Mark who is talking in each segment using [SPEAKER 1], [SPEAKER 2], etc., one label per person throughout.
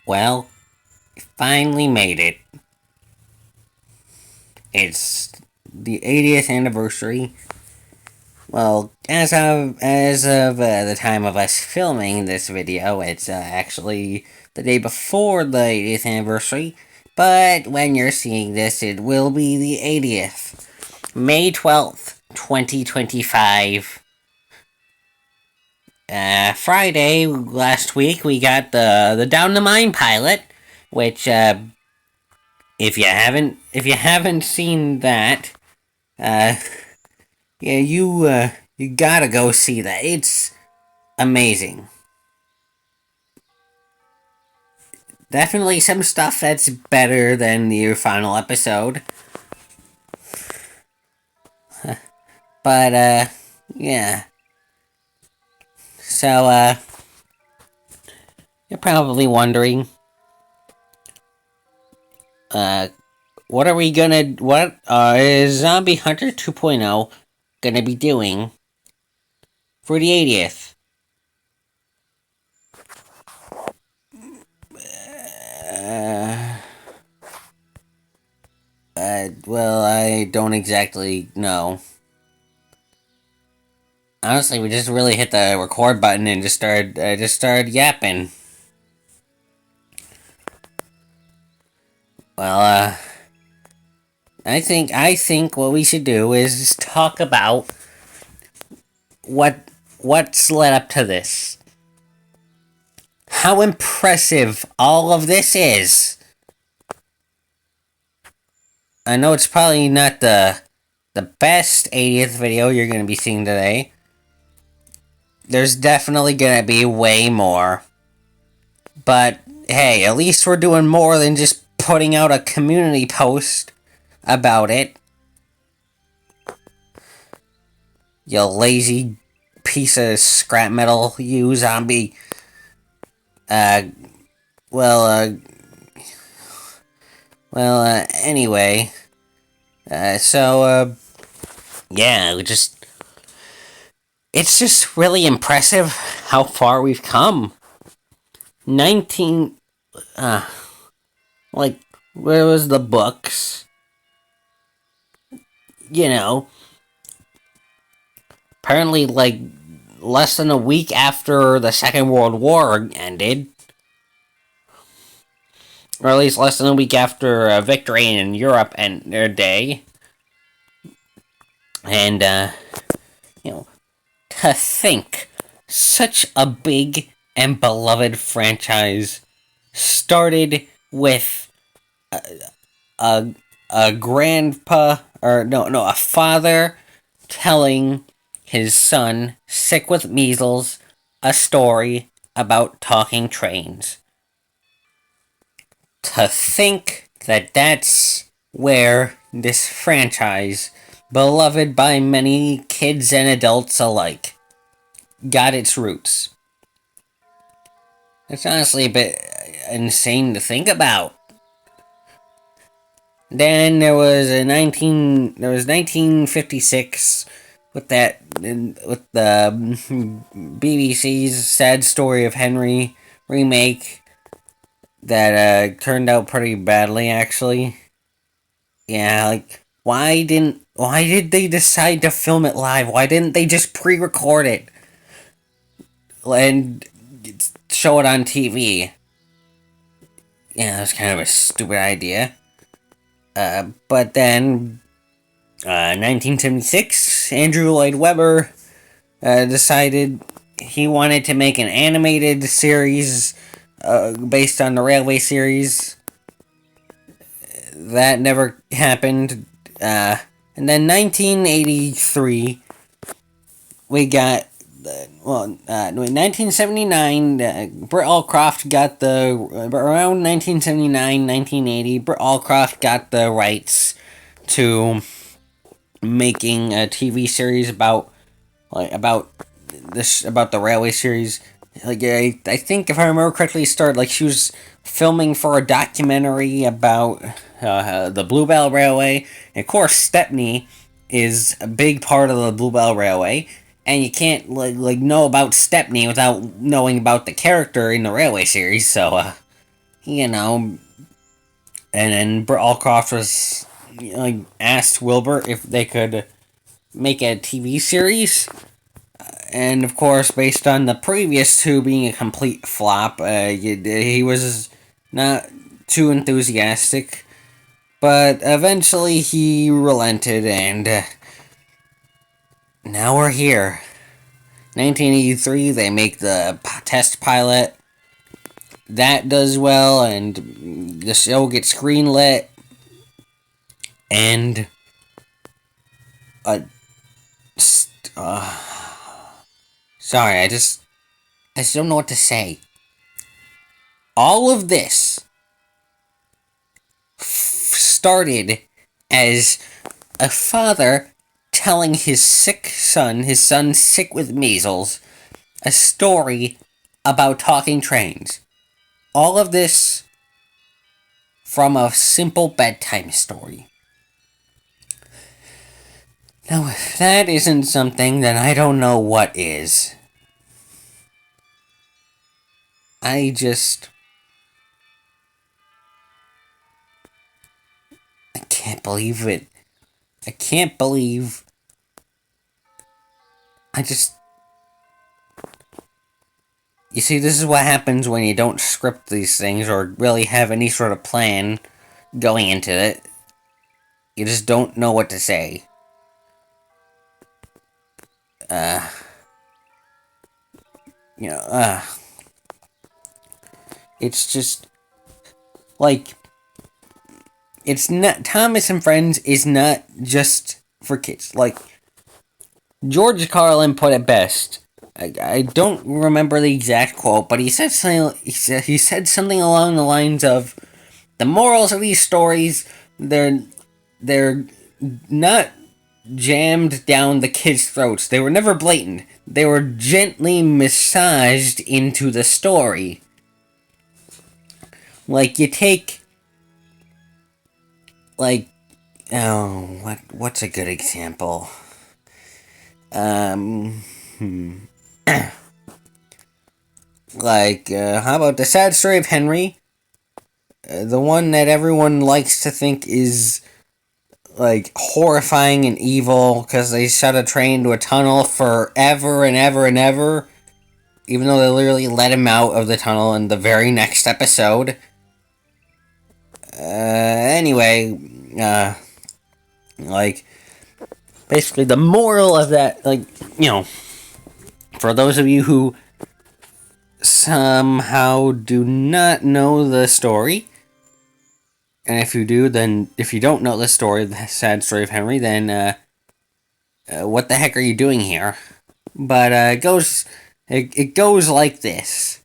[SPEAKER 1] Well, finally made it. It's the 80th anniversary. Well, as of the time of us filming this video, it's actually the day before the 80th anniversary. But when you're seeing this, it will be the 80th, May 12th, 2025. Friday last week we got the Down the Mine pilot, which if you haven't seen that, uh, yeah, you gotta go see that. It's amazing. Definitely some stuff that's better than the final episode, but yeah. So you're probably wondering, uh, what is Zombie Hunter 2.0 gonna be doing for the 80th? Uh, well, I don't exactly know. Honestly, we just really hit the record button and just started yapping. Well, I think what we should do is just talk about what's led up to this. How impressive all of this is. I know it's probably not the best 80th video you're going to be seeing today. There's definitely going to be way more. But hey, at least we're doing more than just putting out a community post about it. You lazy piece of scrap metal, you zombie. Uh, well, anyway. Yeah, it's just really impressive how far we've come. 19, like, where was the books? You know, apparently, like, less than a week after the Second World War ended, or at least less than a week after victory in Europe and their day. And, you know, to think such a big and beloved franchise started with a, a grandpa, or no, a father telling his son, sick with measles, a story about talking trains. To think that that's where this franchise, beloved by many kids and adults alike, got its roots. It's honestly a bit insane to think about. Then there was 1956 with the BBC's Sad Story of Henry remake that turned out pretty badly, actually. Yeah, like, why did they decide to film it live? Why didn't they just pre-record it and show it on TV? Yeah, that's kind of a stupid idea. But then, 1976, Andrew Lloyd Webber decided he wanted to make an animated series based on the Railway series. That never happened. And then 1983, we got, 1979, Britt Allcroft got around 1979, 1980, Britt Allcroft got the rights to making a TV series about the Railway series. Like, I think if I remember correctly, started like she was filming for a documentary about the Bluebell Railway. And of course, Stepney is a big part of the Bluebell Railway, and you can't like know about Stepney without knowing about the character in the Railway series. So you know, and then Allcroft was asked Wilbur if they could make a TV series. And of course, based on the previous two being a complete flop, he was not too enthusiastic. But eventually he relented, and now we're here. 1983, they make the test pilot. That does well, and the show gets greenlit. And sorry, I just don't know what to say. All of this started as a father telling his son sick with measles, a story about talking trains. All of this from a simple bedtime story. Now, if that isn't something, then I don't know what is. I can't believe it. I can't believe. You see, this is what happens when you don't script these things or really have any sort of plan going into it. You just don't know what to say. It's just like, it's not, Thomas and Friends is not just for kids. Like, George Carlin put it best. I don't remember the exact quote, but he said something. He said something along the lines of, "The morals of these stories, they're not jammed down the kids' throats. They were never blatant. They were gently massaged into the story. Like, you take, like, what's a good example? How about The Sad Story of Henry? The one that everyone likes to think is, like, horrifying and evil because they shut a train to a tunnel forever and ever and ever, even though they literally let him out of the tunnel in the very next episode. Basically the moral of that, for those of you who somehow do not know the story, and if you don't know the story, The Sad Story of Henry, then what the heck are you doing here? But it goes like this.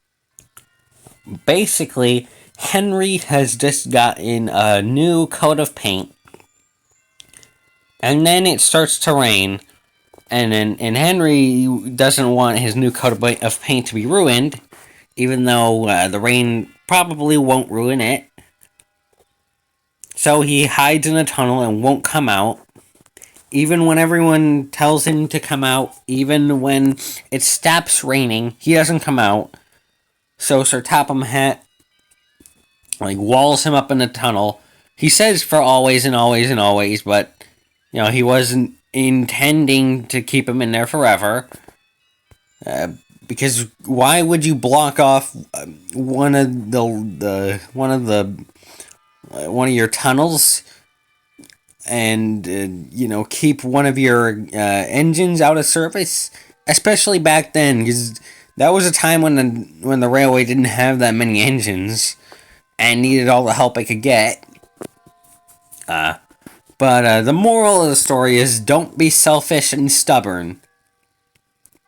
[SPEAKER 1] Basically, Henry has just gotten a new coat of paint, and then it starts to rain, and Henry doesn't want his new coat of paint to be ruined, even though the rain probably won't ruin it. So he hides in a tunnel and won't come out, even when everyone tells him to come out. Even when it stops raining, he doesn't come out. So Sir Topham Hatt walls him up in the tunnel. He says for always and always and always, but he wasn't intending to keep him in there forever. Because why would you block off one of your tunnels and keep one of your engines out of service, especially back then, because that was a time when the railway didn't have that many engines and needed all the help it could get. But the moral of the story is, don't be selfish and stubborn.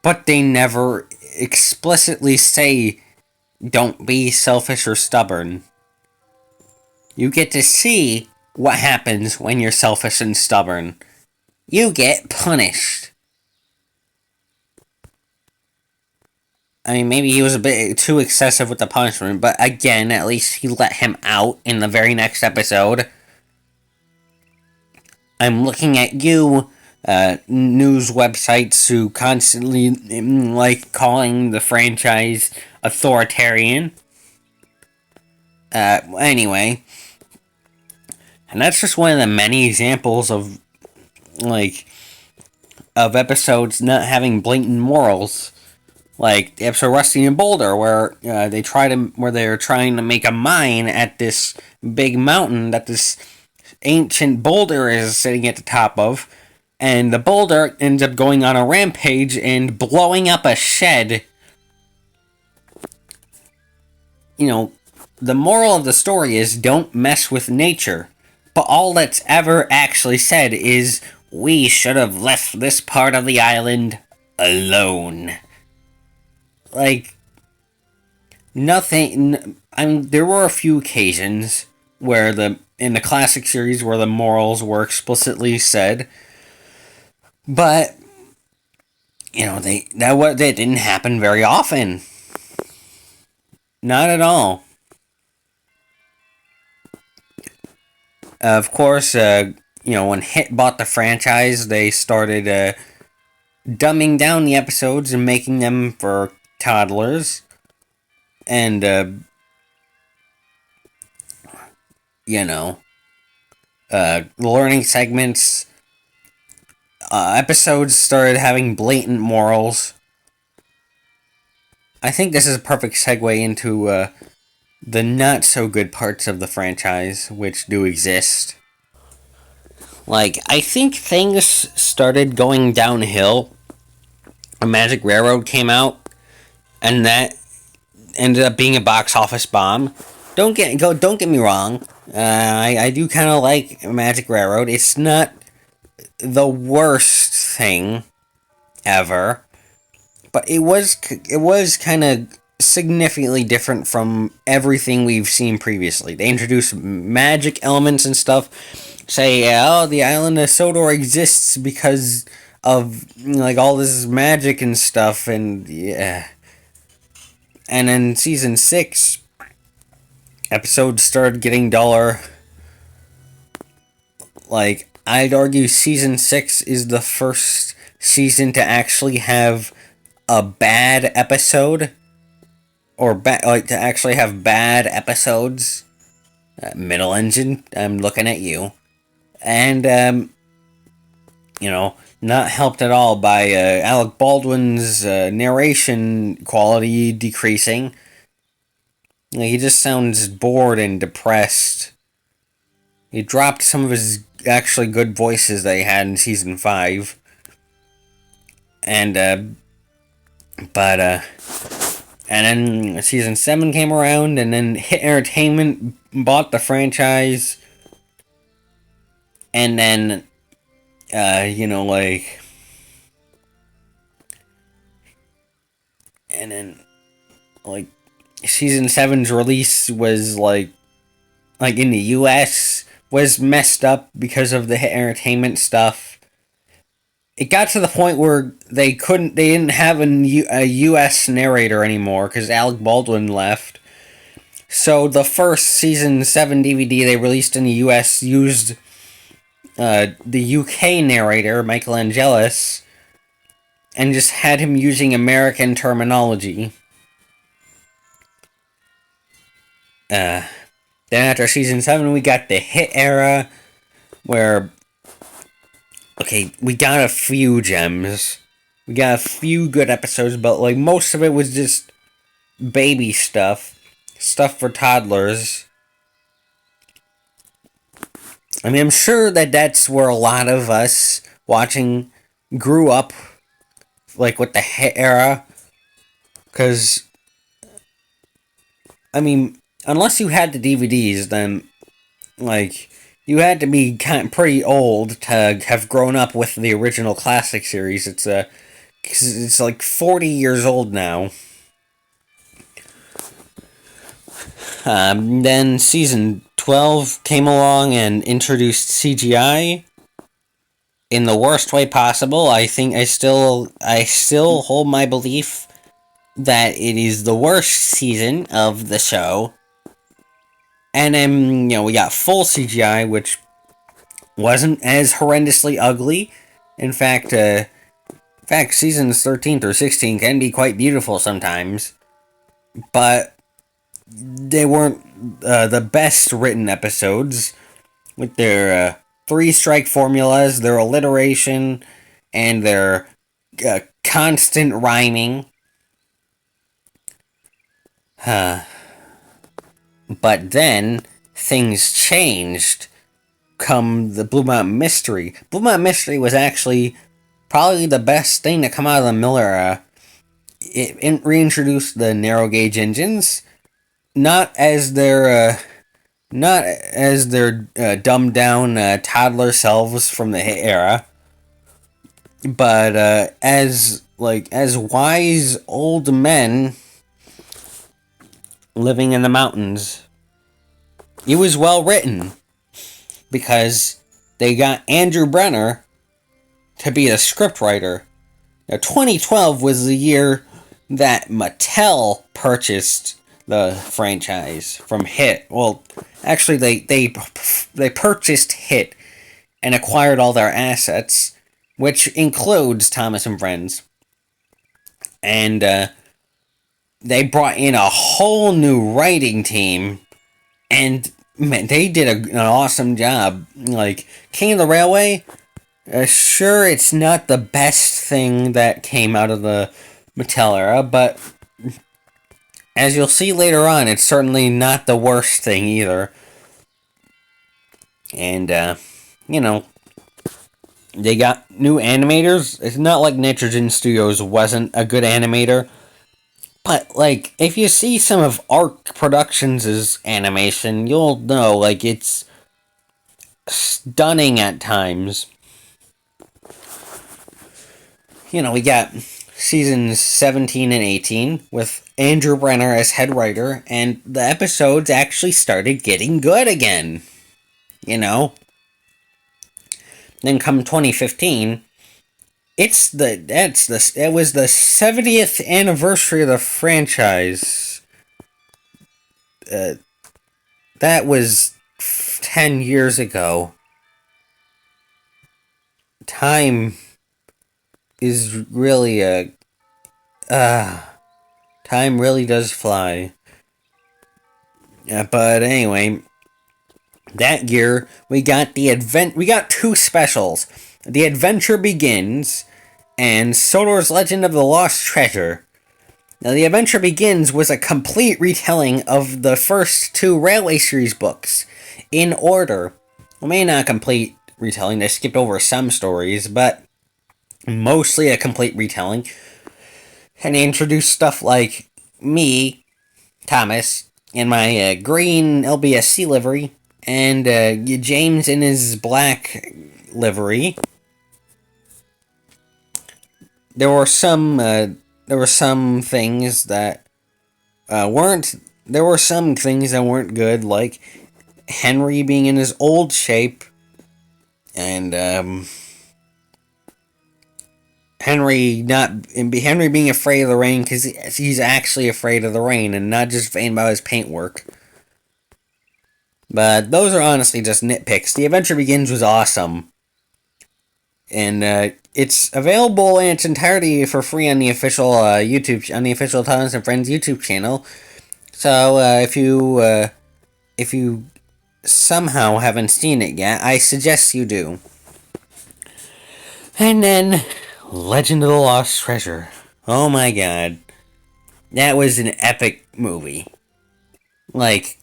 [SPEAKER 1] But they never explicitly say, don't be selfish or stubborn. You get to see what happens when you're selfish and stubborn. You get punished. I mean, maybe he was a bit too excessive with the punishment, but again, at least he let him out in the very next episode. I'm looking at you, news websites who constantly calling the franchise authoritarian. Anyway, and that's just one of the many examples of, like, of episodes not having blatant morals. Like the episode Rusty and Boulder, where they're trying to make a mine at this big mountain that this ancient boulder is sitting at the top of, and the boulder ends up going on a rampage and blowing up a shed. You know, the moral of the story is don't mess with nature. But all that's ever actually said is we should have left this part of the island alone. Like, nothing. I mean, there were a few occasions where in the classic series where the morals were explicitly said, but that didn't happen very often. Not at all. Of course, when Hit bought the franchise, they started dumbing down the episodes and making them for toddlers. And, learning segments, episodes started having blatant morals. I think this is a perfect segue into the not-so-good parts of the franchise, which do exist. Like, I think things started going downhill when Magic Railroad came out, and that ended up being a box office bomb. Don't get me wrong. I do kind of like Magic Railroad. It's not the worst thing ever, but it was kind of significantly different from everything we've seen previously. They introduced magic elements and stuff. Say, the island of Sodor exists because of all this magic and stuff, and yeah. And then season 6, episodes started getting duller. Like, I'd argue season 6 is the first season to actually have a bad episode. Or to actually have bad episodes. Middle Engine, I'm looking at you. And, not helped at all by Alec Baldwin's narration quality decreasing. He just sounds bored and depressed. He dropped some of his actually good voices that he had in season 5. And then season 7 came around, and then Hit Entertainment bought the franchise. And then, season 7's release was, in the US, was messed up because of the Hit Entertainment stuff. It got to the point where they didn't have a US narrator anymore because Alec Baldwin left. So the first season 7 DVD they released in the US used the UK narrator, Michael Angelis, and just had him using American terminology. Then after season 7, we got the Hit era, where, we got a few gems. We got a few good episodes, but, most of it was just baby stuff. Stuff for toddlers. I mean, I'm sure that's where a lot of us watching grew up, with the Hit era. Because, I mean, unless you had the DVDs, then, you had to be pretty old to have grown up with the original classic series. It's 40 years old now. Then season 12 came along and introduced CGI in the worst way possible. I think I still hold my belief that it is the worst season of the show. And then, we got full CGI, which wasn't as horrendously ugly. In fact, seasons 13 through 16 can be quite beautiful sometimes. But they weren't the best written episodes with their three strike formulas, their alliteration, and their constant rhyming. But then things changed come the Blue Mountain Mystery. Blue Mountain Mystery was actually probably the best thing to come out of the Miller era. It reintroduced the narrow gauge engines, not as their dumbed down toddler selves from the era, but as wise old men living in the mountains. It was well written because they got Andrew Brenner to be the scriptwriter. Now, 2012 was the year that Mattel purchased the franchise from Hit. Well, actually, they purchased Hit and acquired all their assets, which includes Thomas and Friends. And they brought in a whole new writing team, and man, they did an awesome job. Like, King of the Railway, sure, it's not the best thing that came out of the Mattel era, but as you'll see later on, it's certainly not the worst thing either. And, they got new animators. It's not like Nitrogen Studios wasn't a good animator. But, like, if you see some of Arc Productions' animation, you'll know, like, it's stunning at times. We got seasons 17 and 18 with Andrew Brenner as head writer, and the episodes actually started getting good again. Then come 2015, it was the 70th anniversary of the franchise. That was 10 years ago. Time is really time really does fly. But anyway, that year we got two specials. The Adventure Begins and Sodor's Legend of the Lost Treasure. Now, The Adventure Begins was a complete retelling of the first two Railway Series books in order. Well, maybe not a complete retelling, they skipped over some stories, but mostly a complete retelling. And they introduced stuff like me, Thomas, in my green LBSC livery, and James in his black livery. There were some things that weren't. There were some things that weren't good, like Henry being in his old shape, and Henry being afraid of the rain because he's actually afraid of the rain and not just vain about his paintwork. But those are honestly just nitpicks. The Adventure Begins was awesome. And it's available in its entirety for free on the official on the official Thomas and Friends YouTube channel. So if you somehow haven't seen it yet, I suggest you do. And then Legend of the Lost Treasure. Oh my god, that was an epic movie. Like,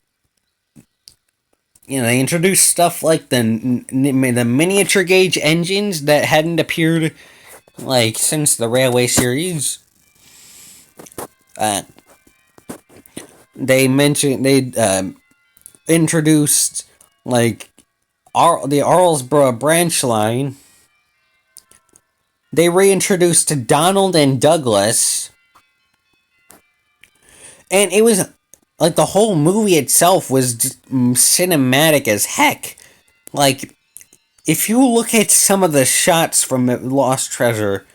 [SPEAKER 1] they introduced stuff like the miniature gauge engines that hadn't appeared, like, since the Railway Series. They introduced, like, the Arlesborough branch line. They reintroduced Donald and Douglas. And it was like, the whole movie itself was just cinematic as heck. Like, if you look at some of the shots from Lost Treasure,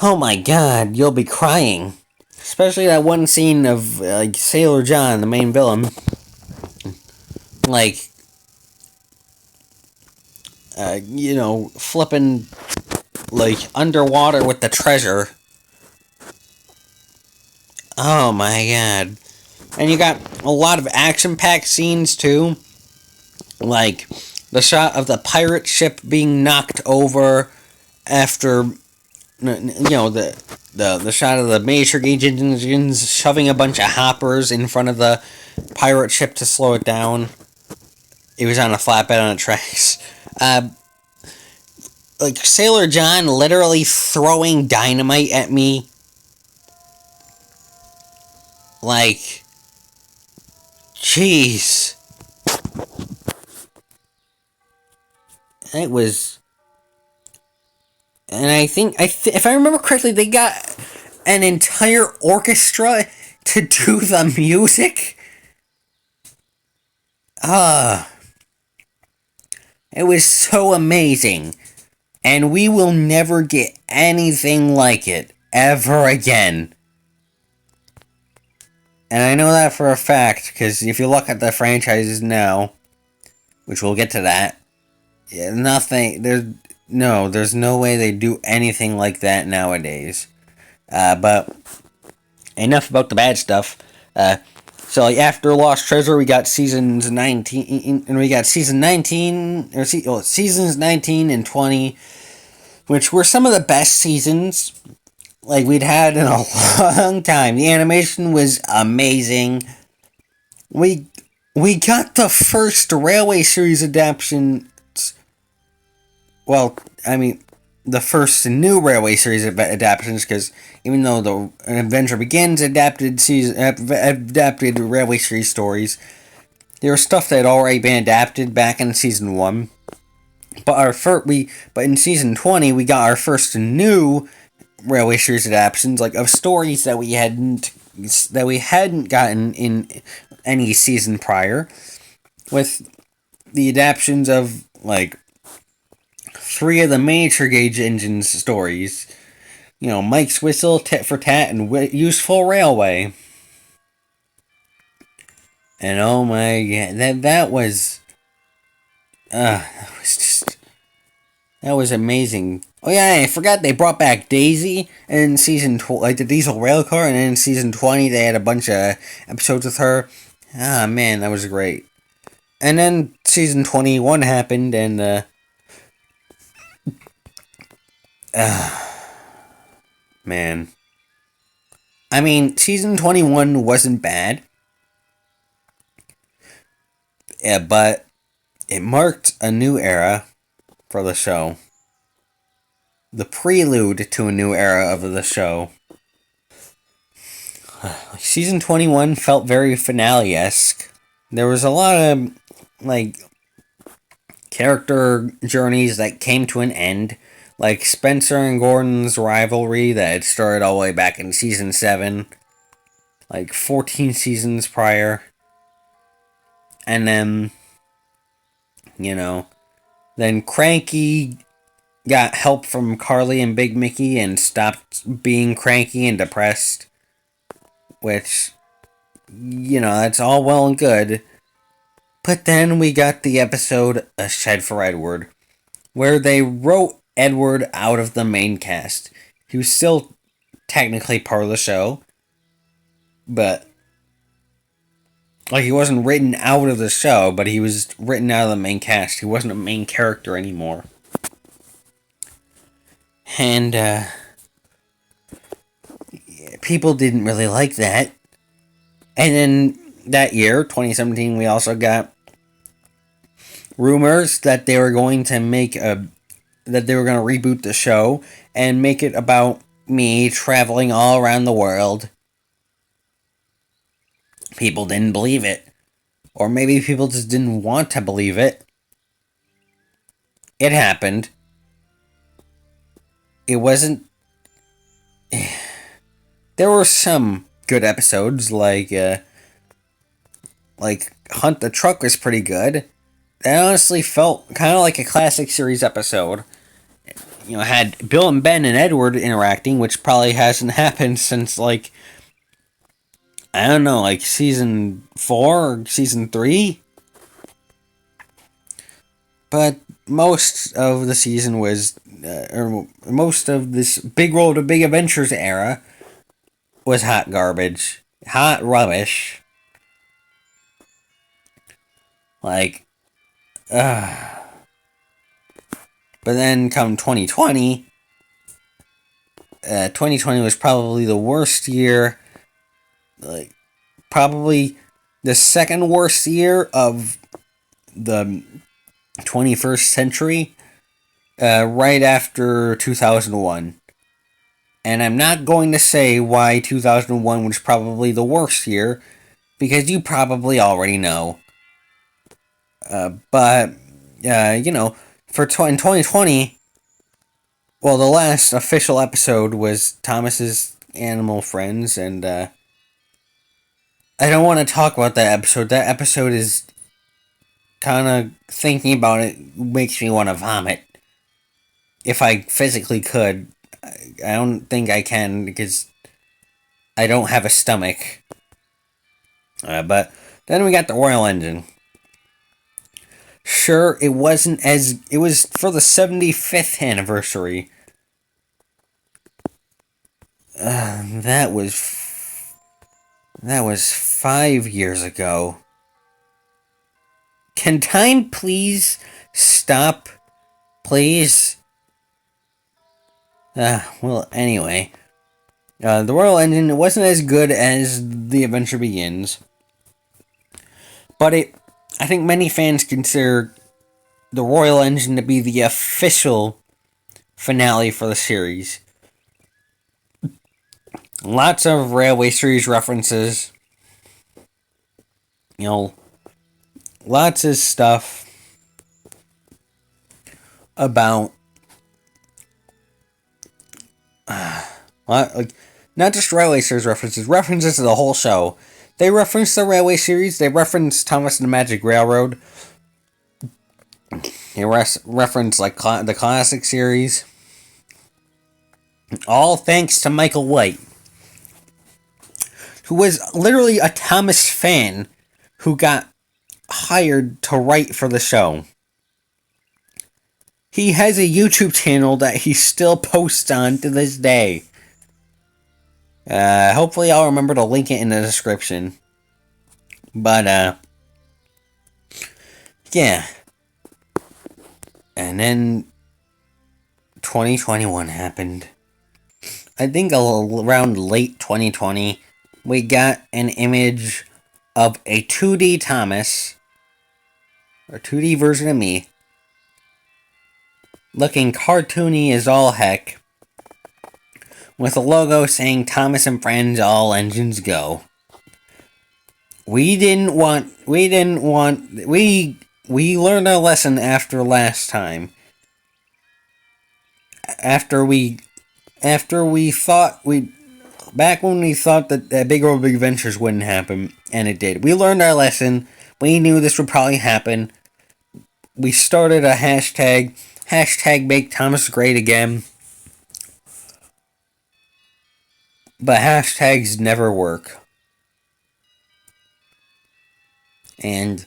[SPEAKER 1] oh my god, you'll be crying. Especially that one scene of, like, Sailor John, the main villain. Like, flipping, like, underwater with the treasure. Oh my god. And you got a lot of action-packed scenes too, like the shot of the pirate ship being knocked over after, the shot of the major gauge engines shoving a bunch of hoppers in front of the pirate ship to slow it down. It was on a flatbed on the tracks. Like Sailor John literally throwing dynamite at me. Like, jeez. It was, and I think if I remember correctly, they got an entire orchestra to do the music. It was so amazing. And we will never get anything like it ever again. And I know that for a fact, because if you look at the franchises now, which we'll get to that, nothing, there's no way they do anything like that nowadays. But enough about the bad stuff. So like after Lost Treasure, we got seasons 19, and we got seasons 19 and 20, which were some of the best seasons like we'd had in a long time. The animation was amazing. We got the first Railway series adaptation. Well, I mean, the first new Railway series adaptations, because even though the Adventure Begins adapted Railway series stories, there was stuff that had already been adapted back in season 1. But in season 20 we got our first new Railway series adaptations, like of stories that we hadn't gotten in any season prior, with the adaptations of like 3 of the major gauge engines stories. Mike's Whistle, Tit for Tat, and Useful Railway. And oh my god, that was amazing. Oh yeah, I forgot they brought back Daisy in season like the Diesel Rail Car, and then in season 20 they had a bunch of episodes with her. Ah man, that was great. And then season 21 happened, and man. I mean, season 21 wasn't bad. Yeah, but it marked a new era for the show. The prelude to a new era of the show. Season 21 felt very finale-esque. There was a lot of, like, character journeys that came to an end. Like Spencer and Gordon's rivalry that had started all the way back in season 7. Like 14 seasons prior. And then, then Cranky got help from Carly and Big Mickey and stopped being cranky and depressed. Which, that's all well and good. But then we got the episode A Shed for Edward, where they wrote Edward out of the main cast. He was still technically part of the show, but he wasn't written out of the show, but he was written out of the main cast. He wasn't a main character anymore. And people didn't really like that. And then that year, 2017, we also got rumors that they were going to reboot the show and make it about me traveling all around the world. People didn't believe it. Or maybe people just didn't want to believe it. It happened. It wasn't... There were some good episodes, like Hunt the Truck was pretty good. That honestly felt kind of like a classic series episode. Had Bill and Ben and Edward interacting, which probably hasn't happened since, I don't know, season 4 or season 3? But most of the season was, most of this Big Road to Big Adventures era was hot garbage. Hot rubbish. Like, but then come 2020, 2020 was probably the worst year, like, probably the second worst year of the 21st century, right after 2001. And I'm not going to say why 2001 was probably the worst year, because you probably already know. But, you know, in 2020, well, the last official episode was Thomas's Animal Friends, and I don't want to talk about that episode. That episode is kind of, thinking about it makes me want to vomit. If I physically could, I don't think I can because I don't have a stomach. But then we got the Royal Engine. Sure, it was for the 75th anniversary. That was 5 years ago. Can time please stop? Please? Well, anyway. The Royal Engine wasn't as good as The Adventure Begins. But I think many fans consider the Royal Engine to be the official finale for the series. Lots of Railway Series references. You know, lots of stuff about not just Railway Series references to the whole show. They reference the Railway Series, they reference Thomas and the Magic Railroad, they reference like the classic series. All thanks to Michael White, who was literally a Thomas fan who got hired to write for the show. He has a YouTube channel that he still posts on to this day. Hopefully I'll remember to link it in the description. But, yeah. And then 2021 happened. I think around late 2020, we got an image of a 2D Thomas, or 2D version of me, looking cartoony as all heck, with a logo saying Thomas and Friends, all engines go. We learned our lesson after last time. Back when we thought that Big World Big Adventures wouldn't happen, and it did. We learned our lesson. We knew this would probably happen. We started a hashtag Make Thomas Great Again. But hashtags never work. And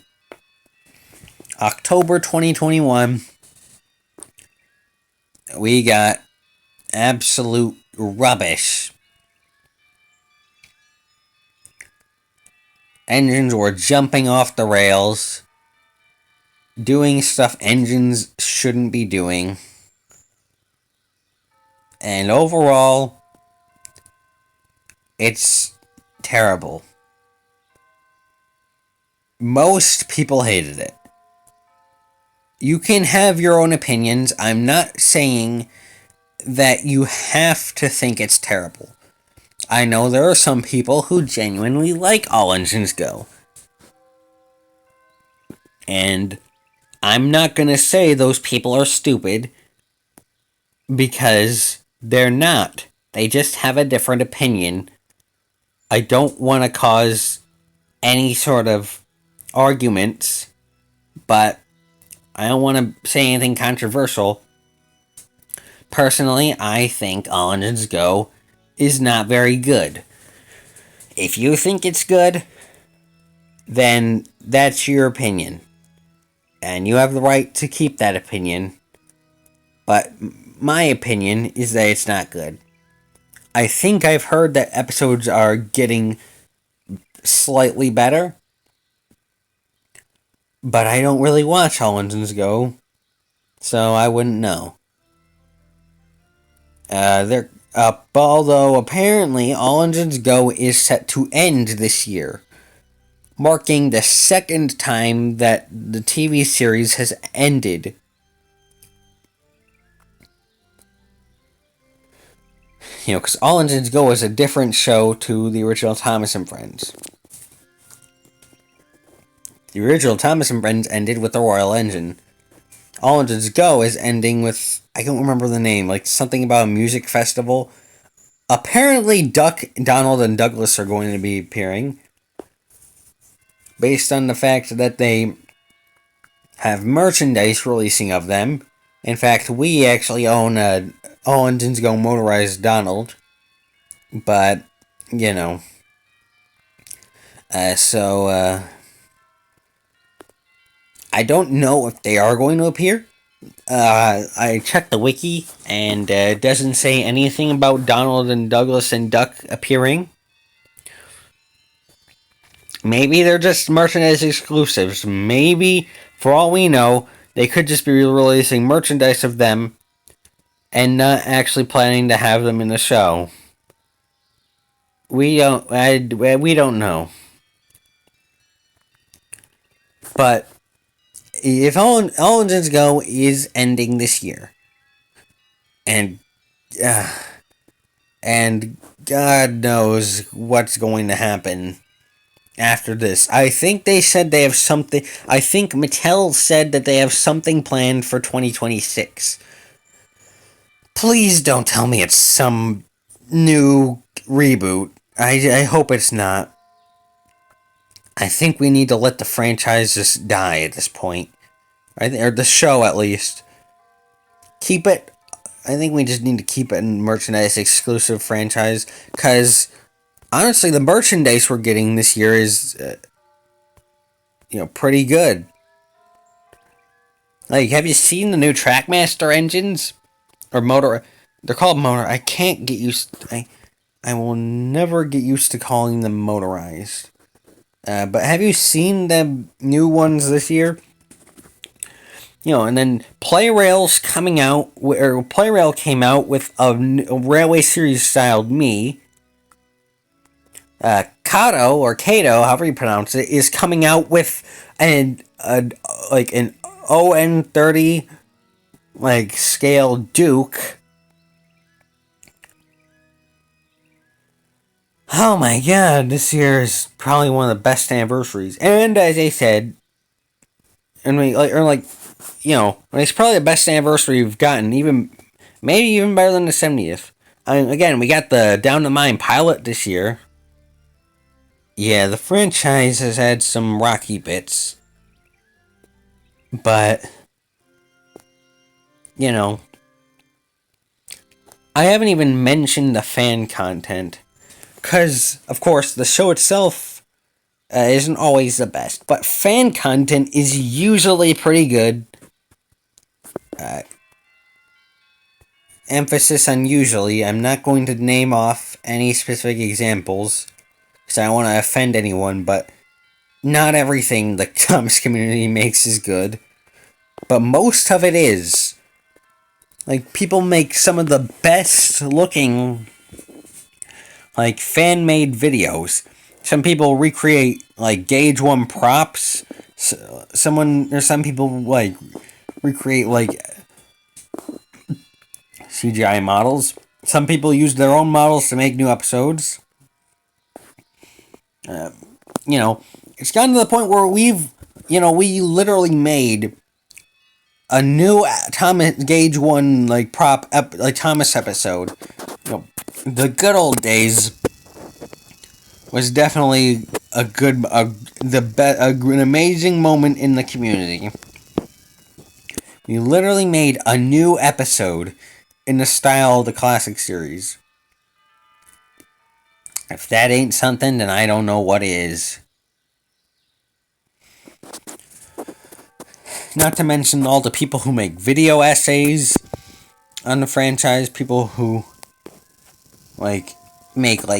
[SPEAKER 1] October 2021, we got absolute rubbish. Engines were jumping off the rails, doing stuff engines shouldn't be doing. And overall, it's terrible. Most people hated it. You can have your own opinions. I'm not saying that you have to think it's terrible. I know there are some people who genuinely like All Engines Go. And I'm not going to say those people are stupid, because they're not. They just have a different opinion. I don't want to cause any sort of arguments, but I don't want to say anything controversial. Personally, I think All Engines Go is not very good. If you think it's good, then that's your opinion. And you have the right to keep that opinion. But my opinion is that it's not good. I think I've heard that episodes are getting slightly better. but I don't really watch All Engines Go, so I wouldn't know. Although apparently All Engines Go is set to end this year, marking the second time that the TV series has ended. Because All Engines Go is a different show to the original Thomas and Friends. The original Thomas and Friends ended with the Royal Engine. All Engines Go is ending with, I don't remember the name, like something about a music festival. Apparently, Duck, Donald, and Douglas are going to be appearing, based on the fact that they have merchandise releasing of them. In fact, we actually own a All Engines Go motorized Donald, but, I don't know if they are going to appear. I checked the wiki, and it doesn't say anything about Donald and Douglas and Duck appearing. Maybe they're just merchandise exclusives. Maybe, for all we know, they could just be releasing merchandise of them and not actually planning to have them in the show. We don't know. But if All Engines Go is ending this year, and God knows what's going to happen after this. I think they said they have something. I think Mattel said that they have something planned for 2026. Please don't tell me it's some new reboot. I hope it's not. I think we need to let the franchise just die at this point. Or the show, at least. Keep it. I think we just need to keep it in merchandise exclusive franchise. Because, honestly, the merchandise we're getting this year is, pretty good. Like, have you seen the new Trackmaster engines? Or motor. They're called motor. I can't get used. I will never get used to calling them motorized. But have you seen the new ones this year? And then Playrail's coming out, or Playrail came out with a Railway Series styled me. Kato, or Kato, however you pronounce it, is coming out with an ON30 scale Duke. Oh my god, this year is probably one of the best anniversaries. And as I said, it's probably the best anniversary we've gotten, maybe even better than the 70th. Again, we got the Down the Mine pilot this year. Yeah, the franchise has had some rocky bits. But, I haven't even mentioned the fan content. Because, of course, the show itself isn't always the best. But fan content is usually pretty good. Emphasis on usually. I'm not going to name off any specific examples, because I don't want to offend anyone, but not everything the comics community makes is good. But most of it is. People make some of the best looking fan-made videos. Some people recreate, Gauge 1 props. Some people, recreate, CGI models. Some people use their own models to make new episodes. It's gotten to the point where we literally made a new Thomas Gauge 1, prop, Thomas episode. The good old days was definitely an amazing moment in the community. We literally made a new episode in the style of the classic series. If that ain't something, then I don't know what is. Not to mention all the people who make video essays on the franchise, people who make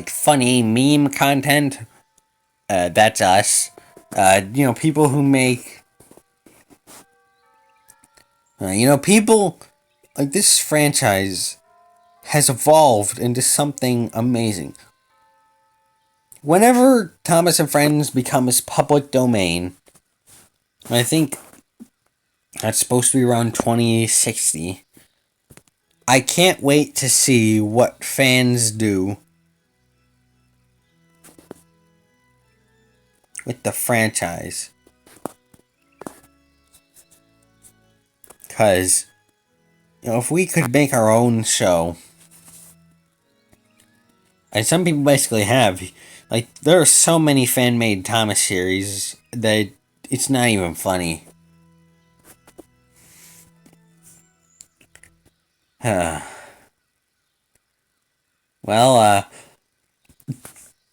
[SPEAKER 1] funny meme content. That's us. People who make People like this franchise has evolved into something amazing. Whenever Thomas and Friends becomes public domain, I think that's supposed to be around 2060. I can't wait to see what fans do with the franchise. Because, if we could make our own show, and some people basically have, like, there are so many fan made Thomas series that it's not even funny. Well,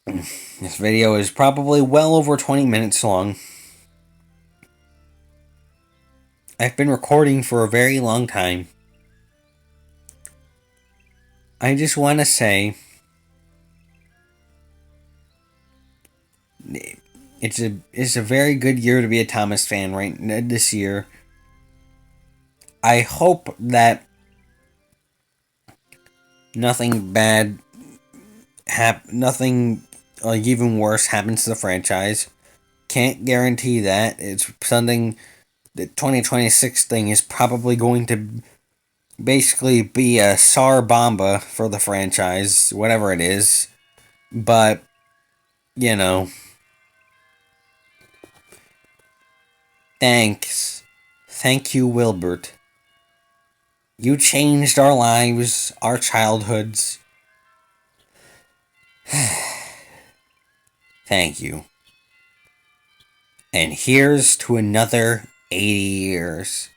[SPEAKER 1] this video is probably well over 20 minutes long. I've been recording for a very long time. I just want to say it's a very good year to be a Thomas fan right this year. I hope that nothing bad nothing like even worse happens to the franchise. Can't guarantee that. It's something. The 2026 thing is probably going to basically be a SAR Bomba for the franchise, whatever it is. But, you know, thanks. Thank you, Wilbert. You changed our lives, our childhoods. Thank you. And here's to another 80 years.